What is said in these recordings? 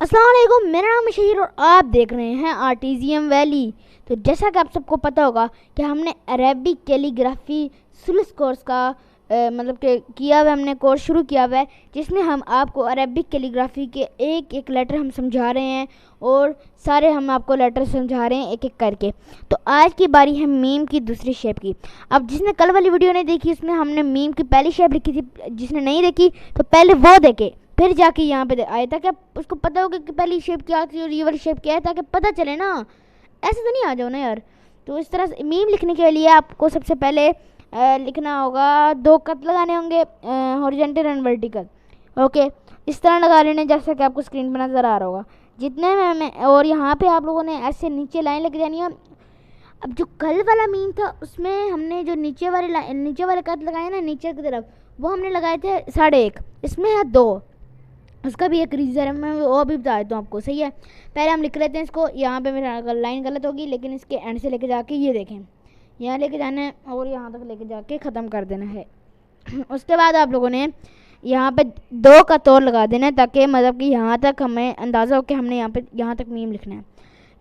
अस्सलाम वालेकुम, मेरा नाम है शहीर और आप देख रहे हैं आर्टिजियम वैली। तो जैसा कि आप सबको पता होगा कि हमने अरेबिक कैलीग्राफी सुलस कोर्स का मतलब कि किया हुआ हमने कोर्स शुरू किया हुआ है, जिसमें हम आपको अरेबिक कैलीग्राफी के एक एक लेटर हम समझा रहे हैं और सारे हम आपको लेटर समझा रहे हैं एक एक करके। तो आज की बारी है मीम की दूसरी शेप की। अब जिसने कल वाली वीडियो नहीं देखी, उसमें हमने मीम की पहली शेप लिखी थी। जिसने नहीं देखी तो पहले वो देखे, फिर जाके यहाँ पे आए, ताकि उसको पता होगा कि पहली शेप क्या थी और ये वाली शेप क्या है, ताकि पता चले ना। ऐसे तो नहीं आ जाओ ना यार। तो इस तरह से मीम लिखने के लिए आपको सबसे पहले लिखना होगा, दो कट लगाने होंगे, हॉरिजॉन्टल एंड वर्टिकल। ओके, इस तरह लगा लेने जैसा कि आपको स्क्रीन पर नज़र आ रहा होगा जितने में। और यहाँ पे आप लोगों ने ऐसे नीचे लाइन लग जानी है। अब जो कल वाला मीम था उसमें हमने जो नीचे वाले कट लगाए ना नीचे की तरफ, वो हमने लगाए थे 1.5, इसमें है 2। उसका भी एक रीज़न है, मैं वो भी बता देता हूँ आपको। सही है, पहले हम लिख लेते हैं इसको। यहाँ पे मेरा लाइन गलत होगी, लेकिन इसके एंड से लेके जाके ये देखें, यहाँ लेके जाना है और यहाँ तक लेके जाके ख़त्म कर देना है। उसके बाद आप लोगों ने यहाँ पे 2 का तौर लगा देना है, ताकि मतलब कि यहाँ तक हमें अंदाज़ा हो कि हमने यहाँ तक मीम लिखना है।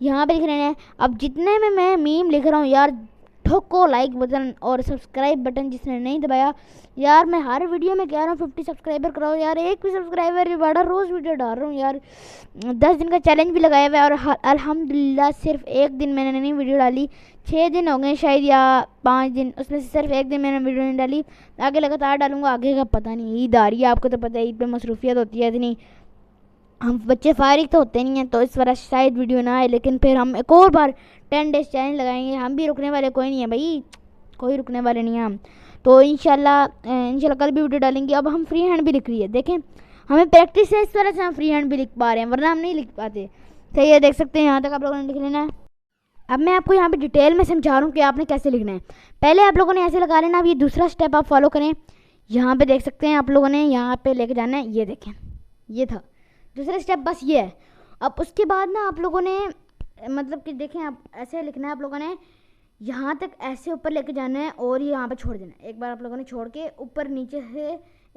यहाँ पे लिख रहे हैं। अब जितने में मैं मीम लिख रहा हूँ यार, ठोको लाइक बटन और सब्सक्राइब बटन जिसने नहीं दबाया यार। मैं हर वीडियो में कह रहा हूँ 50 सब्सक्राइबर कराओ यार। एक भी सब्सक्राइबर भी बढ़ा, रोज़ वीडियो डाल रहा हूँ यार। 10 दिन का चैलेंज भी लगाया हुआ है और अल्हम्दुलिल्लाह सिर्फ एक दिन मैंने नहीं वीडियो डाली। 6 दिन हो गए शायद या 5 दिन, उसमें से सिर्फ एक दिन मैंने वीडियो नहीं डाली। आगे लगातार डालूंगा, आगे का पता नहीं। ईद आ रही है, आपको तो पता है ईद पे मसरूफियत होती है इतनी, हम बच्चे फारिग तो होते नहीं हैं, तो इस वजह शायद वीडियो ना आए। लेकिन फिर हम एक और बार 10 डेज़ चैलेंज लगाएंगे। हम भी रुकने वाले कोई नहीं है भाई, कोई रुकने वाले नहीं हैं हम। तो इंशाल्लाह कल भी वीडियो डालेंगे। अब हम फ्री हैंड भी लिख रही है, देखें हमें प्रैक्टिस है, इस वजह से हम फ्री हैंड भी लिख पा रहे हैं, वरना हम नहीं लिख पाते। सही है, देख सकते हैं यहाँ तक आप लोगों ने लिख लेना है। अब मैं आपको यहाँ पे डिटेल में समझा रहा हूँ कि आपने कैसे लिखना है। पहले आप लोगों ने ऐसे लगा लेना। अब ये दूसरा स्टेप आप फॉलो करें। यहाँ पे देख सकते हैं आप लोगों ने यहाँ पे लेके जाना है, ये देखें, ये था दूसरा स्टेप, बस ये है। अब उसके बाद ना आप लोगों ने मतलब कि देखें, आप ऐसे लिखना है। आप लोगों ने यहाँ तक ऐसे ऊपर लेके जाना है और ये यहाँ पे छोड़ देना है। एक बार आप लोगों ने छोड़ के ऊपर नीचे से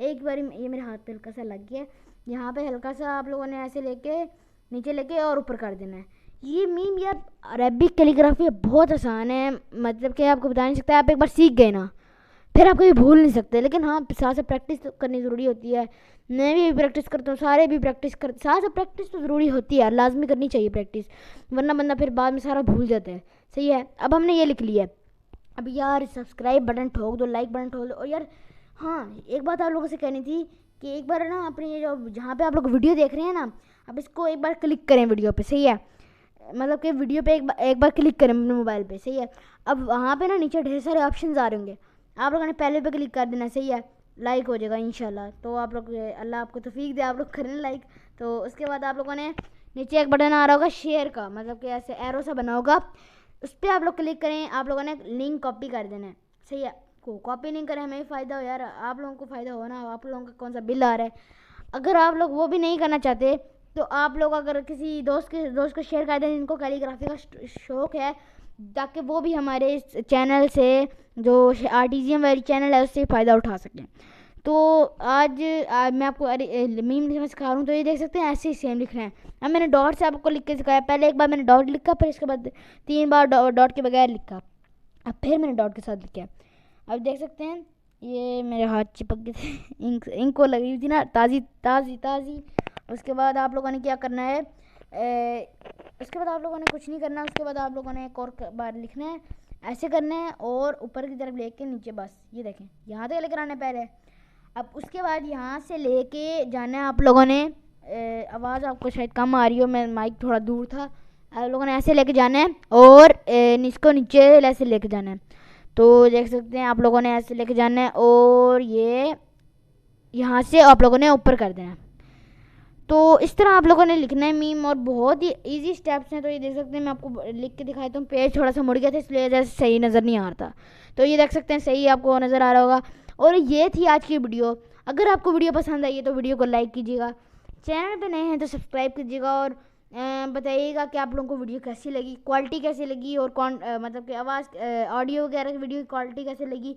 एक बार, ये मेरे हाथ पे हल्का सा लग गया, यहाँ पे हल्का सा आप लोगों ने ऐसे लेके नीचे लेके और ऊपर कर देना है। ये मीम यार अरेबिक कैलीग्राफी बहुत आसान है, मतलब कि आपको बता नहीं सकता। आप एक बार सीख गए ना, फिर आप कभी भूल नहीं सकते। लेकिन हाँ, साथ से प्रैक्टिस तो करनी ज़रूरी होती है। मैं भी प्रैक्टिस करता हूँ, सारे भी प्रैक्टिस कर, साथ से प्रैक्टिस तो ज़रूरी होती है, लाजमी करनी चाहिए प्रैक्टिस, वरना बंदा फिर बाद में सारा भूल जाता है। सही है, अब हमने ये लिख लिया है। अब यार सब्सक्राइब बटन ठोक दो, लाइक बटन ठोक दो। और यार हाँ, एक बात आप लोगों से कहनी थी कि एक बार ना अपनी ये जो जहाँ पे आप लोग वीडियो देख रहे हैं ना, अब इसको एक बार क्लिक करें वीडियो पे। सही है, मतलब कि वीडियो पे एक बार क्लिक करें अपने मोबाइल पे। सही है, अब वहाँ पे ना नीचे ढेर सारे ऑप्शन आ रहे होंगे, आप लोगों ने पहले पे क्लिक कर देना। सही है, लाइक हो जाएगा इंशाल्लाह। तो आप लोग, अल्लाह आपको तौफीक दे, आप लोग करें लाइक। तो उसके बाद आप लोगों ने नीचे एक बटन आ रहा होगा शेयर का, मतलब कि ऐसे एरो सा बना होगा, उस पर आप लोग क्लिक करें। आप लोगों ने लिंक कॉपी कर देना है। सही है, को कॉपी नहीं करें, हमें फ़ायदा हो यार, आप लोगों को फ़ायदा हो ना। आप लोगों का कौन सा बिल आ रहा है। अगर आप लोग वो भी नहीं करना चाहते तो आप लोग अगर किसी दोस्त को शेयर कर दें जिनको कैलीग्राफी का शौक़ है, ताकि वो भी हमारे इस चैनल से, जो आर्टिजियम वाली चैनल है, उससे फ़ायदा उठा सकें। तो आज मैं आपको मीम लिखना सिखा रहा हूँ। तो ये देख सकते हैं ऐसे ही सेम लिखना है। अब मैंने डॉट से आपको लिख के सिखाया। पहले एक बार मैंने डॉट लिखा, फिर इसके बाद 3 बार डॉट के बगैर लिखा, अब फिर मैंने डॉट के साथ लिखा। अब देख सकते हैं ये मेरे हाथ चिपक गए थे, इंक को लगी हुई थी ना, ताज़ी ताज़ी ताज़ी। उसके बाद आप लोगों ने क्या करना है, उसके बाद आप लोगों ने कुछ नहीं करना। उसके बाद आप लोगों ने एक और बार लिखना है, ऐसे करना है और ऊपर की तरफ लेके नीचे, बस ये देखें यहाँ तक लेकर आना है पहले। अब उसके बाद यहाँ से लेके जाना है आप लोगों ने, आवाज़ आपको शायद कम आ रही हो, मैं माइक थोड़ा दूर था। आप लोगों ने ऐसे लेके जाना है और इसको नीचे ऐसे लेके जाना है। तो देख सकते हैं आप लोगों ने ऐसे लेके जाना है और ये यहाँ से आप लोगों ने ऊपर कर देना है। तो इस तरह आप लोगों ने लिखना है मीम, और बहुत ही इजी स्टेप्स हैं। तो ये देख सकते हैं, मैं आपको लिख के दिखाई हूँ। पेज थोड़ा सा मुड़ गया था, इसलिए जैसे सही नज़र नहीं आ रहा था। तो ये देख सकते हैं, सही आपको नज़र आ रहा होगा। और ये थी आज की वीडियो। अगर आपको वीडियो पसंद आई है तो वीडियो को लाइक कीजिएगा, चैनल पे नए हैं तो सब्सक्राइब कीजिएगा, और बताइएगा कि आप लोगों को वीडियो कैसी लगी, क्वालिटी कैसी लगी, और मतलब कि आवाज़ ऑडियो वगैरह की वीडियो की क्वालिटी कैसी लगी।